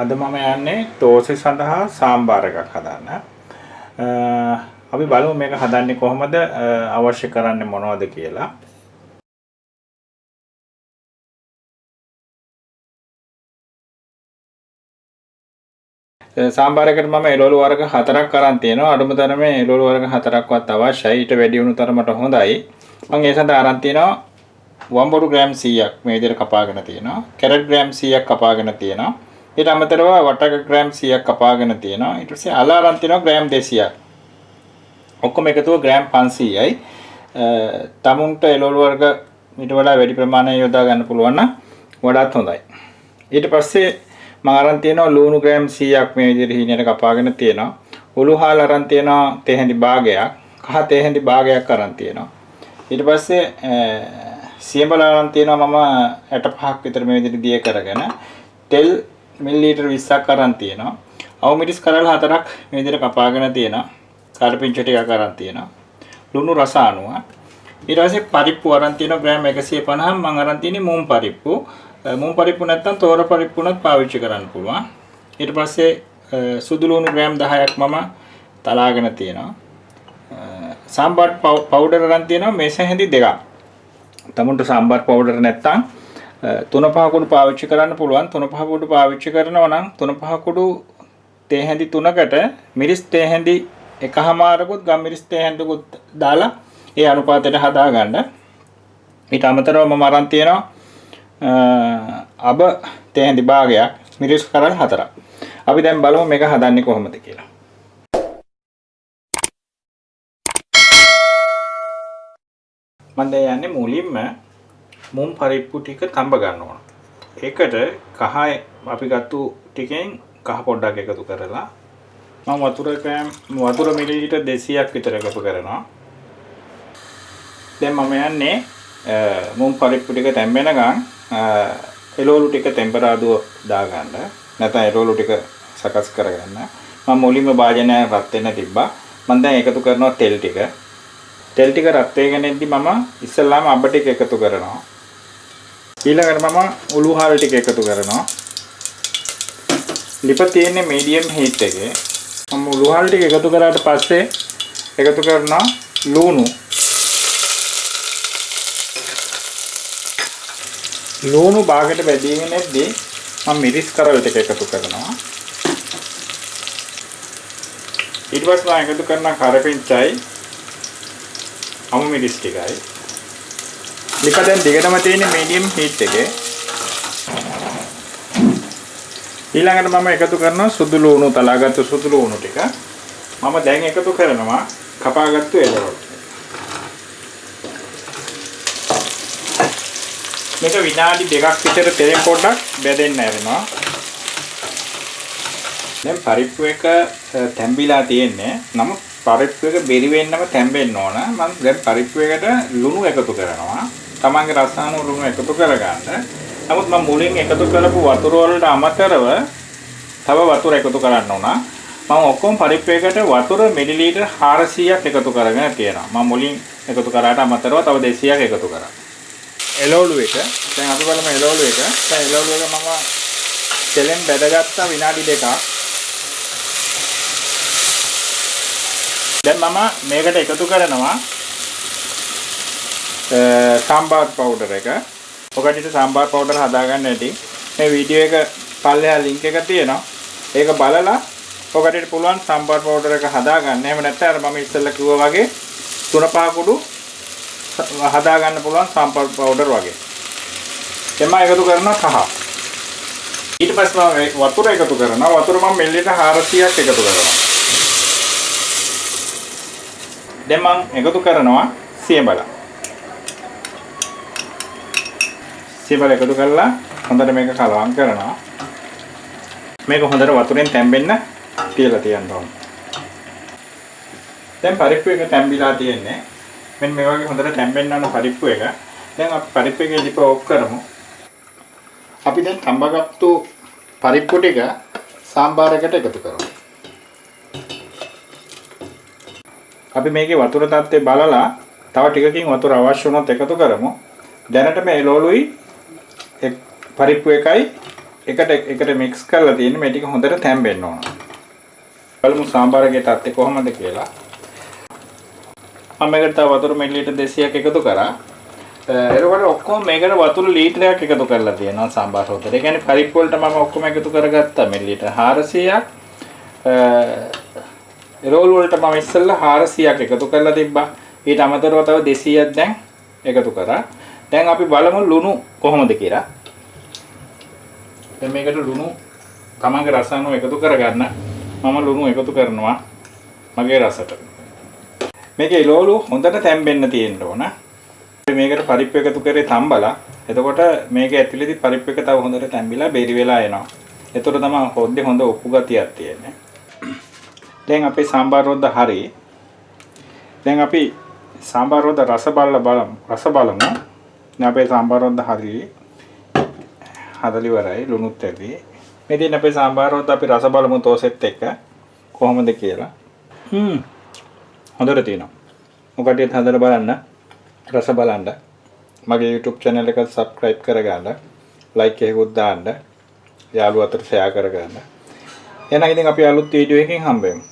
අද මම යන්නේ තෝසෙ සඳහා සාම්බාර එකක් හදන්න. අපි බලමු මේක හදන්නේ කොහොමද, අවශ්‍ය කරන්නේ මොනවද කියලා. සාම්බාර එකට මම එළවලු වර්ග 4ක් අරන් තියෙනවා. අඩුම තරමේ එළවලු වර්ග 4ක්වත් අවශ්‍යයි. ඊට වැඩි වුණු තරමට හොඳයි. මම ඒ සඳහා අරන් තියෙනවා වම්බොරු ග්‍රෑම් 100ක් මේ විදිහට කපාගෙන තියෙනවා. කැරට් ග්‍රෑම් 100ක් කපාගෙන තියෙනවා. ඊට අමතරව වටක ග්‍රෑම් 100ක් කපාගෙන තියෙනවා. ඊට පස්සේ අල අරන් තියෙනවා ග්‍රෑම් 200ක්. ඔක්කොම එකතුව ග්‍රෑම් 500යි. තමුන්ට එළවලු වර්ග ඊට වඩා වැඩි ප්‍රමාණයක් යොදා ගන්න පුළුවන් නම් වඩාත් හොඳයි. ඊට පස්සේ මම අරන් තියෙනවා ලුණු ග්‍රෑම් 100ක් මේ විදිහට හීනයට කපාගෙන තියෙනවා. උළු හාල් අරන් තියෙනවා තේ හැඳි භාගයක්. කහ තේ හැඳි භාගයක් අරන් තියෙනවා. ඊට පස්සේ සියඹල අරන් තියෙනවා මම 65ක් විතර මේ විදිහට දිය කරගෙන. තෙල් මිලිලීටර් 20ක් අරන් තියෙනවා. අවු මිරිස් කරල් 4ක් මේ විදිහට කපාගෙන තියෙනවා. කාර්පින්චර් ටිකක් අරන් තියෙනවා. ලුණු රස අනුව. ඊට පස්සේ පරිප්පු අරන් තියෙනවා ග්‍රෑම් 150ක් මම අරන් තියෙන්නේ මුම් පරිප්පු. මුම් පරිප්පු නැත්නම් තෝර පරිප්පු උනත් පාවිච්චි කරන්න පුළුවන්. ඊට පස්සේ සුදු ලුණු ග්‍රෑම් 10ක් මම තලාගෙන තියෙනවා. සාම්බාර් පවුඩර් අරන් තියෙනවා මේස හැඳි දෙකක්. තමුන්ට සාම්බාර් පවුඩර් නැත්නම් 3-5 කුඩු පාවිච්චි කරන්න පුළුවන්. 3-5 කුඩු පාවිච්චි කරනවා නම් 3-5 කුඩු තේ හැඳි 3කට මිරිස් තේ හැඳි එකහමාරකුත් ගම් මිරිස් තේ හැඳිකුත් දාලා ඒ අනුපාතයට හදාගන්න. ඊට අමතරව මම අරන් තියෙනවා අබ තේ හැඳි භාගයක් මිරිස් කරල් 4ක්. අපි දැන් බලමු මේක හදන්නේ කොහොමද කියලා. මම දැන් යන්නේ මුලින්ම මුම් පරිප්පු ටික තඹ ගන්න ඕන. ඒකට කහ අපි ගත්තු ටිකෙන් කහ පොඩ්ඩක් එකතු කරලා මම වතුර මිලිලීටර් 200ක් විතර එකතු කරනවා. දැන් මම යන්නේ මුම් පරිප්පු ටික තැම්බෙනකන් එළවලු ටික ටෙම්පරාදුව දාගන්න. නැත්නම් එළවලු ටික සකස් කරගන්න. මම මුලින්ම භාජනය රත් වෙන්න තිබ්බා. මම දැන් එකතු කරනවා තෙල් ටික. තෙල් ටික රත් වෙගෙන ඉද්දි මම ඉස්සෙල්ලාම අබ ටික එකතු කරනවා. ඊළඟට මම උළු හාල් ටික එකතු කරනවා. ලිප තියෙන්නේ මීඩියම් හීට් එකේ. මම උළු හාල් ටික එකතු කරාට පස්සේ එකතු කරනවා ලුණු. ලුණු භාගයට බෙදීගෙන ඉද්දි මම මිරිස් කරල් ටික එකතු කරනවා. ඊට පස්සේ මම එකතු කරන කරපිංචයි අමු මිරිස් ටිකයි. ලිප දැන් දිගටම තියෙන්නේ මීඩියම් හීට් එකේ. ඊළඟට මම එකතු කරනවා සුදු ලුණු තලාගත්තු සුදු ලුණු ටික. මම දැන් එකතු කරනවා කපාගත්තු එළවලු. මේක විනාඩි 2ක් විතර තෙලෙන් පොඩ්ඩක් බෙදෙන්න ඇරෙනවා. දැන් පරිප්පු එක තැඹිලා තියෙන්නේ. නමුත් පරිප්පු එක බෙරි වෙන්නම තැඹෙන්න ඕන. මම දැන් පරිප්පු එකට ලුණු එකතු කරනවා. තමන්ගේ රස අනුව ලුණු එකතු කරගන්න. නමුත් මම මුලින් එකතු කරපු වතුර වලට අමතරව තව වතුර එකතු කරන්න ඕන. මම ඔක්කොම පරිප්පු එකට වතුර මිලිලීටර් 400ක් එකතු කරගෙන තියෙනවා. මම මුලින් එකතු කරාට අමතරව තව 200ක් එකතු කරා. එළවලු එක දැන් අපි බලමු එළවලු එක. දැන් එළවලු එක මම තෙලෙන් බැදගත්තා විනාඩි 2ක්. දැන් මම මේකට එකතු කරනවා සාම්බාර් පවුඩර් එක. ඔකට සාම්බාර් පවුඩර් හදාගන්න ඇති. මේ වීඩියෝ එක පල්ලෙහා link එක තියෙනවා. ඒක බලලා ඔකට පුළුවන් සාම්බාර් පවුඩර් එක හදාගන්න. එහෙම නැත්නම් අර මම ඉස්සෙල්ලා කිව්වා වගේ 3-5 කුඩු හදාගන්න පුළුවන් සාම්බාර් පවුඩර් වගේ. එම එකතු කරනවා කහ. ඊට පස්සේ මම වතුර එකතු කරනවා. වතුර මම මිලිලීටර් 400ක් එකතු කරනවා. දැන් මම එකතු කරනවා සියඹල. සියඹල එකතු කරලා හොඳට මේක කලවම් කරනවා. මේක හොඳට වතුරෙන් තැම්බෙන්න තියලා තියන්න ඕන. දැන් පරිප්පු එක තැම්බිලා තියෙන්නේ. මෙන්න මේ වගේ හොඳට තැම්බෙන්න ඕන පරිප්පු එක. දැන් අපි පරිප්පු එකේ ලිප ඕෆ් කරමු. අපි දැන් තඹගත්තු පරිප්පු ටික සාම්බාර එකට එකතු කරමු. අපි මේකේ වතුර තත්ත්වය බලලා තව ටිකකින් වතුර අවශ්‍ය වුණොත් එකතු කරමු. දැනට මේ එළවලුයි පරිප්පු එකයි එකට මික්ස් කරලා තියෙන්නේ මේ ටික හොඳට තැම්බෙන්න ඕන. බලමු සාම්බාරගේ තත්ත්වය කොහොමද කියලා. මම මේකට තව වතුර මිලිලීටර් 200ක් එකතු කරා. එතකොට ඔක්කොම මේකට වතුර ලීටරයක් එකතු කරලා තියෙනවා සාම්බාර හොතට. ඒ කියන්නේ පරිප්පු වලට මම ඔක්කොම එකතු කරගත්තා මිලිලීටර් 400ක්. රෝල් වලට මම ඉස්සෙල්ලා 400ක් එකතු කරලා තිබ්බා. ඊට අමතරව තව 200ක් දැන් එකතු කරා. දැන් අපි බලමු ලුණු කොහොමද කියලා. දැන් මේකට ලුණු තමන්ගේ රස අනුව එකතු කරගන්න. මම ලුණු එකතු කරනවා මගේ රසට. මේකේ ලෝලු හොඳට තැම්බෙන්න තියෙන්න ඕන. මේකට පරිප්පු එකතු කරේ තම්බලා. එතකොට මේක ඇතුළේදී පරිප්පු එක තව හොඳට තැම්බිලා බෙරි වෙලා එනවා. එතකොට තමයි හොද්දේ හොඳ උපු ගතියක් තියෙන්නේ. දැන් අපේ සාම්බාර රොද්ද හරි. දැන් අපි සාම්බාර රොද්ද රස බලමු. දැන් අපේ සාම්බාර රොද්ද හරි. හදලි වරයි ලුණුත් ඇති. මේ දින අපේ සාම්බාර රොද්ද අපි රස බලමු තෝසෙත් එක්ක කොහොමද කියලා. හොඳට තියෙනවා. මොකටද හදලා බලන්න. රස බලන්න. මගේ YouTube channel එක subscribe කරගන්න. like එකකුත් දාන්න. යාළුවෝ අතර share කරගන්න. එහෙනම් ඉතින් අපි අලුත් වීඩියෝ එකකින් හම්බ වෙමු.